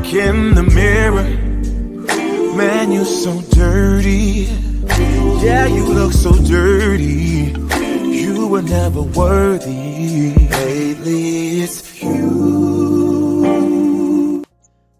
look in the mirror, man, you're so dirty. Yeah, you look so dirty. You were never worthy. Lately, it's you.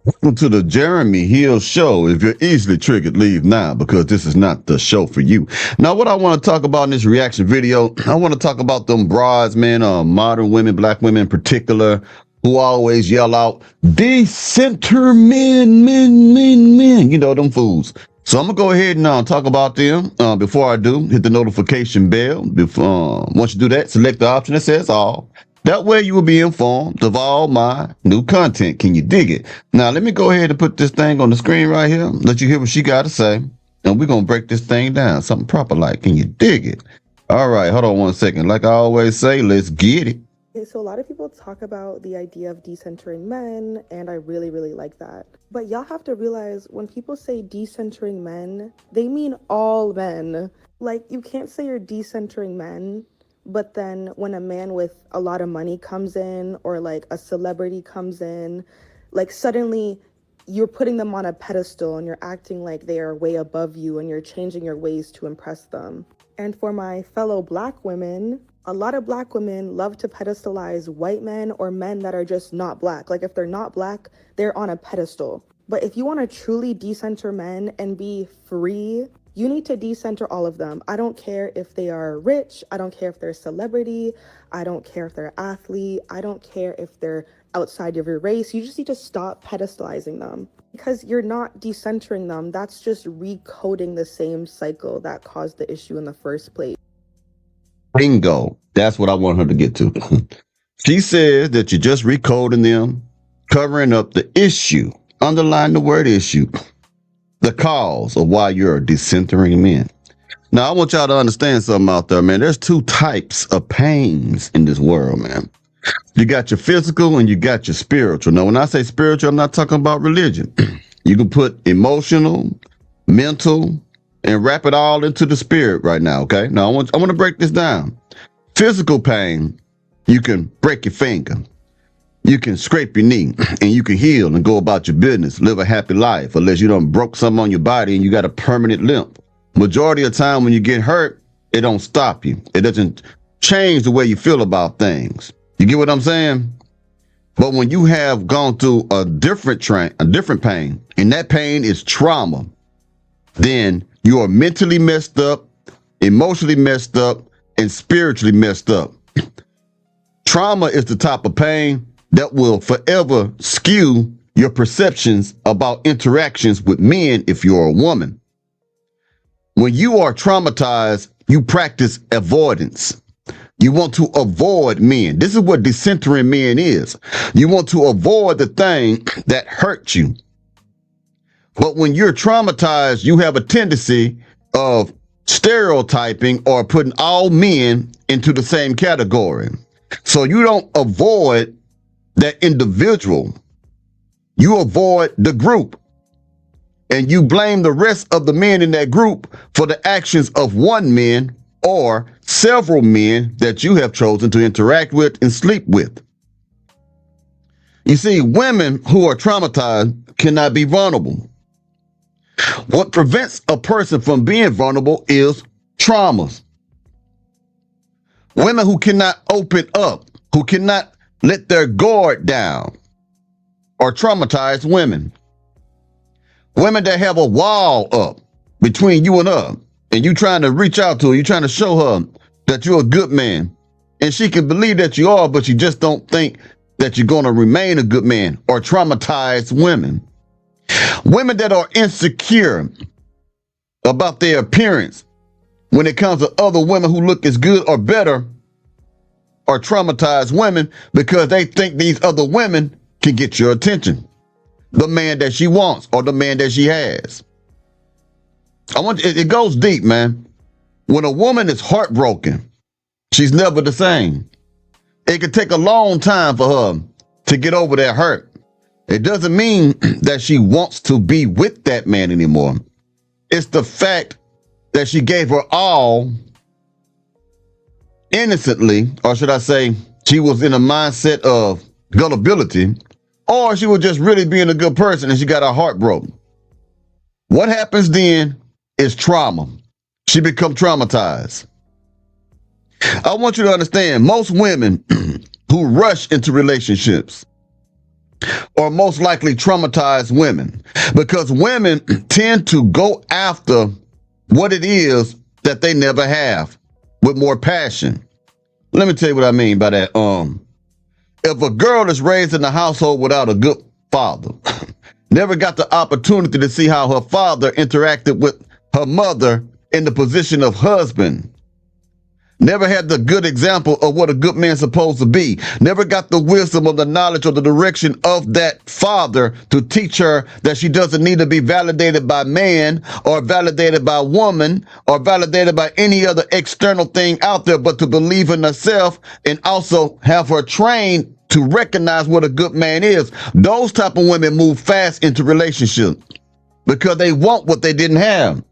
Welcome to the Jeremy Hill Show. If you're easily triggered, leave now, because this is not the show for you. Now, what I want to talk about in this reaction video, I want to talk about them broads, man, modern women, black women in particular, who always yell out, "Decenter men, men," you know, them fools. So I'm going to go ahead and talk about them. Before I do, hit the notification bell. Once you do that, select the option that says all. That way you will be informed of all my new content. Can you dig it? Now, let me go ahead and put this thing on the screen right here. Let you hear what she got to say. And we're going to break this thing down. Something proper like. Can you dig it? All right. Hold on one second. Like I always say, let's get it. Okay, so a lot of people talk about the idea of decentering men, and I really, really like that. But y'all have to realize when people say decentering men, they mean all men. Like, you can't say you're decentering men, but then when a man with a lot of money comes in, or like a celebrity comes in, like suddenly you're putting them on a pedestal and you're acting like they are way above you and you're changing your ways to impress them. And for my fellow black women, a lot of black women love to pedestalize white men or men that are just not black. Like, if they're not black, they're on a pedestal. But if you want to truly decenter men and be free, you need to decenter all of them. I don't care if they are rich. I don't care if they're a celebrity. I don't care if they're an athlete. I don't care if they're outside of your race. You just need to stop pedestalizing them, because you're not decentering them. That's just recoding the same cycle that caused the issue in the first place. Bingo. That's what I want her to get to. She says that you're just recoding them, covering up the issue. Underline the word issue. The cause of why you're decentering men. Now, I want y'all to understand something out there, man. There's two types of pains in this world, man. You got your physical and you got your spiritual. Now, when I say spiritual, I'm not talking about religion. You can put emotional, mental, and wrap it all into the spirit right now, okay? Now, I want to break this down. Physical pain, you can break your finger. You can scrape your knee and you can heal and go about your business, live a happy life, unless you done broke something on your body and you got a permanent limp. Majority of the time when you get hurt, it don't stop you. It doesn't change the way you feel about things. You get what I'm saying? But when you have gone through a different pain, and that pain is trauma, then you are mentally messed up, emotionally messed up, and spiritually messed up. Trauma is the type of pain that will forever skew your perceptions about interactions with men if you're a woman. When you are traumatized, you practice avoidance. You want to avoid men. This is what decentering men is. You want to avoid the thing that hurt you. But when you're traumatized, you have a tendency of stereotyping or putting all men into the same category. So you don't avoid that individual. You avoid the group. And you blame the rest of the men in that group for the actions of one man or several men that you have chosen to interact with and sleep with. You see, women who are traumatized cannot be vulnerable. What prevents a person from being vulnerable is traumas. Women who cannot open up, who cannot let their guard down, are traumatized women. Women that have a wall up between you and her, and you trying to reach out to her, you trying to show her that you're a good man, and she can believe that you are, but you just don't think that you're going to remain a good man, or traumatized women. Women that are insecure about their appearance when it comes to other women who look as good or better are traumatized women, because they think these other women can get your attention. The man that she wants or the man that she has. It goes deep, man. When a woman is heartbroken, she's never the same. It could take a long time for her to get over that hurt. It doesn't mean that she wants to be with that man anymore. It's the fact that she gave her all innocently, or should I say, she was in a mindset of gullibility, or she was just really being a good person and she got her heart broken. What happens then is trauma. She becomes traumatized. I want you to understand, most women who rush into relationships are most likely traumatized women, because women tend to go after what it is that they never have with more passion. Let me tell you what I mean by that. If a girl is raised in a household without a good father, never got the opportunity to see how her father interacted with her mother in the position of husband, never had the good example of what a good man's supposed to be, never got the wisdom or the knowledge or the direction of that father to teach her that she doesn't need to be validated by man or validated by woman or validated by any other external thing out there, but to believe in herself and also have her trained to recognize what a good man is. Those type of women move fast into relationships because they want what they didn't have.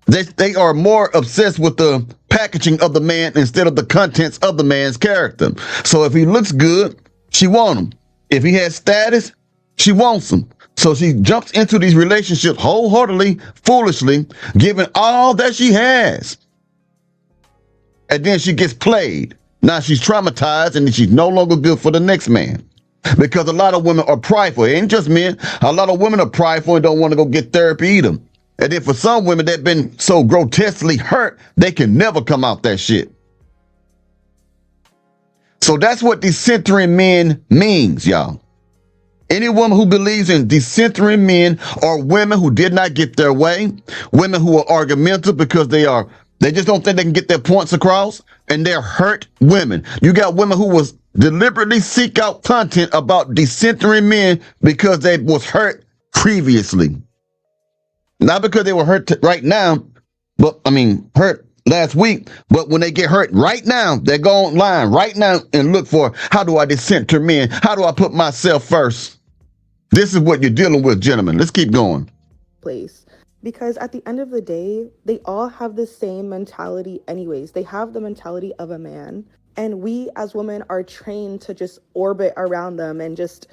They are more obsessed with the packaging of the man instead of the contents of the man's character. So if he looks good, she wants him. If he has status, she wants him. So she jumps into these relationships wholeheartedly, foolishly, giving all that she has. And then she gets played. Now she's traumatized and she's no longer good for the next man. Because a lot of women are prideful. It ain't just men. A lot of women are prideful and don't want to go get therapy either. And then for some women that been so grotesquely hurt, they can never come out that shit. So that's what decentering men means, y'all. Any woman who believes in decentering men are women who did not get their way, women who are argumentative because they just don't think they can get their points across, and they're hurt women. You got women who was deliberately seek out content about decentering men because they was hurt previously. Not because they were hurt right now, but hurt last week. But when they get hurt right now, they go online right now and look for, how do I decenter men? How do I put myself first? This is what you're dealing with, gentlemen. Let's keep going. Place. Because at the end of the day, they all have the same mentality anyways. They have the mentality of a man. And we as women are trained to just orbit around them and just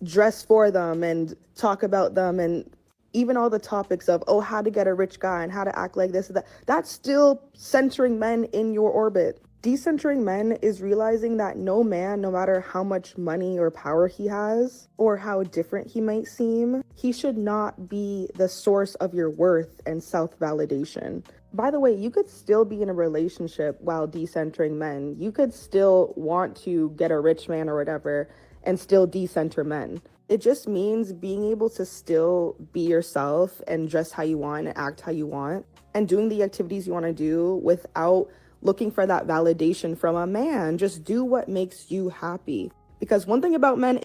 dress for them and talk about them, and even all the topics of, how to get a rich guy and how to act like this and that. That's still centering men in your orbit. Decentering men is realizing that no man, no matter how much money or power he has or how different he might seem, he should not be the source of your worth and self-validation. By the way, you could still be in a relationship while decentering men. You could still want to get a rich man or whatever and still decenter men. It just means being able to still be yourself and dress how you want and act how you want and doing the activities you want to do without looking for that validation from a man. Just do what makes you happy. Because one thing about men...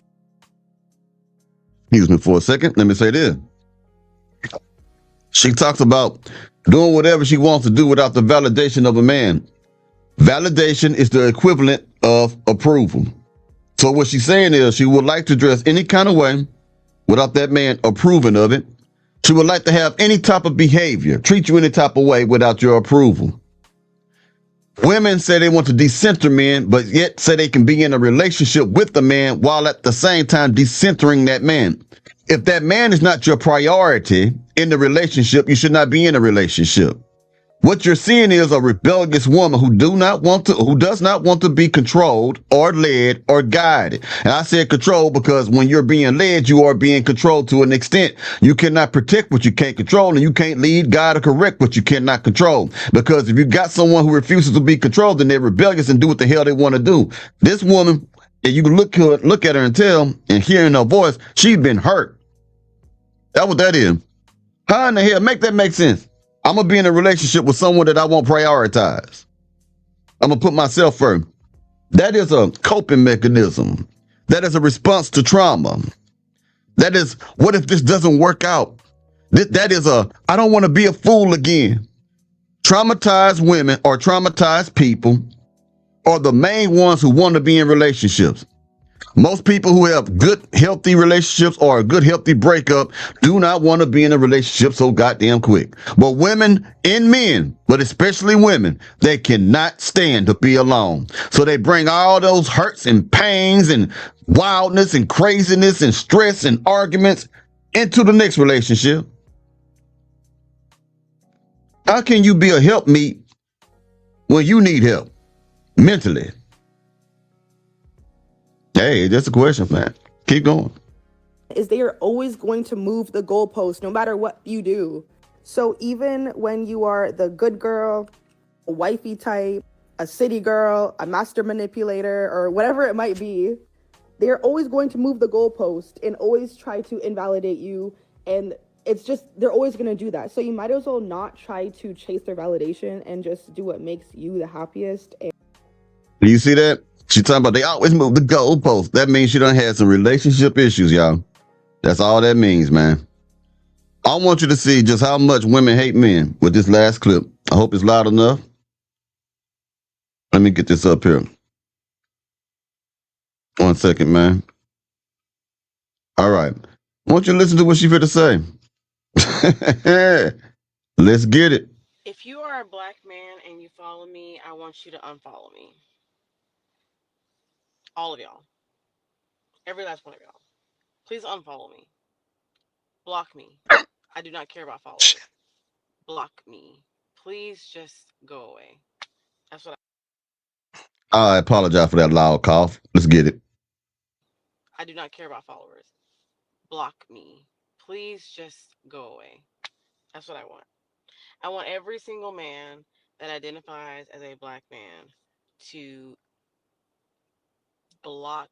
Excuse me for a second. Let me say this. She talks about doing whatever she wants to do without the validation of a man. Validation is the equivalent of approval. So what she's saying is she would like to dress any kind of way without that man approving of it. She would like to have any type of behavior, treat you any type of way without your approval. Women say they want to decenter men, but yet say they can be in a relationship with the man while at the same time decentering that man. If that man is not your priority in the relationship, you should not be in a relationship. What you're seeing is a rebellious woman who does not want to be controlled or led or guided. And I said control because when you're being led, you are being controlled to an extent. You cannot protect what you can't control, and you can't lead, guide, or correct what you cannot control. Because if you got someone who refuses to be controlled, then they're rebellious and do what the hell they want to do. This woman, if you can look at her and tell and hear in her voice, she's been hurt. That's what that is. How in the hell make that make sense? I'm going to be in a relationship with someone that I won't prioritize. I'm going to put myself first. That is a coping mechanism. That is a response to trauma. That is, what if this doesn't work out? That is I don't want to be a fool again. Traumatized women or traumatized people are the main ones who want to be in relationships. Most people who have good, healthy relationships or a good, healthy breakup do not want to be in a relationship so goddamn quick. But women and men, but especially women, they cannot stand to be alone. So they bring all those hurts and pains and wildness and craziness and stress and arguments into the next relationship. How can you be a helpmeet when you need help mentally? Hey, that's a question, man. Keep going. Is they are always going to move the goalpost no matter what you do. So even when you are the good girl, a wifey type, a city girl, a master manipulator, or whatever it might be, they're always going to move the goalpost and always try to invalidate you. And it's just, they're always going to do that. So you might as well not try to chase their validation and just do what makes you the happiest. Do you see that? She talking about they always move the goalpost. That means she done had some relationship issues, y'all. That's all that means, man. I want you to see just how much women hate men with this last clip. I hope it's loud enough. Let me get this up here. 1 second, man. All right. I want you to listen to what she fit to say. Let's get it. If you are a black man and you follow me, I want you to unfollow me. All of y'all. Every last one of y'all. Please unfollow me. Block me. I do not care about followers. Block me. Please just go away. That's what I apologize for that loud cough. Let's get it. I do not care about followers. Block me. Please just go away. That's what I want. I want every single man that identifies as a black man to block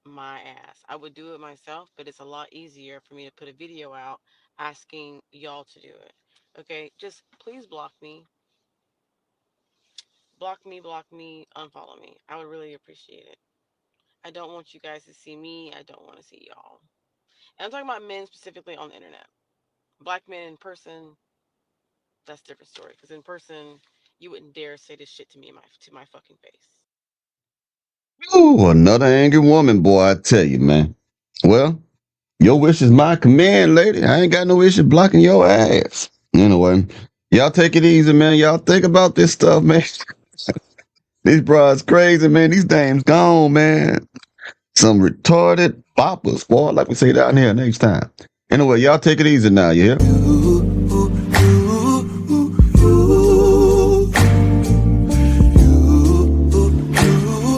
my ass. I would do it myself, but it's a lot easier for me to put a video out asking y'all to do it. Okay, just please block me. Block me, unfollow me. I would really appreciate it. I don't want you guys to see me. I don't want to see y'all. And I'm talking about men specifically on the internet. Black men in person, that's a different story. Because in person, you wouldn't dare say this shit to me to my fucking face. Ooh, another angry woman, boy, I tell you, man. Well, your wish is my command, lady. I ain't got no issue blocking your ass. Anyway, y'all take it easy, man. Y'all think about this stuff, man. These bras crazy, man. These dames gone, man. Some retarded boppers, boy, like we say down here next time. Anyway, y'all take it easy now, you hear?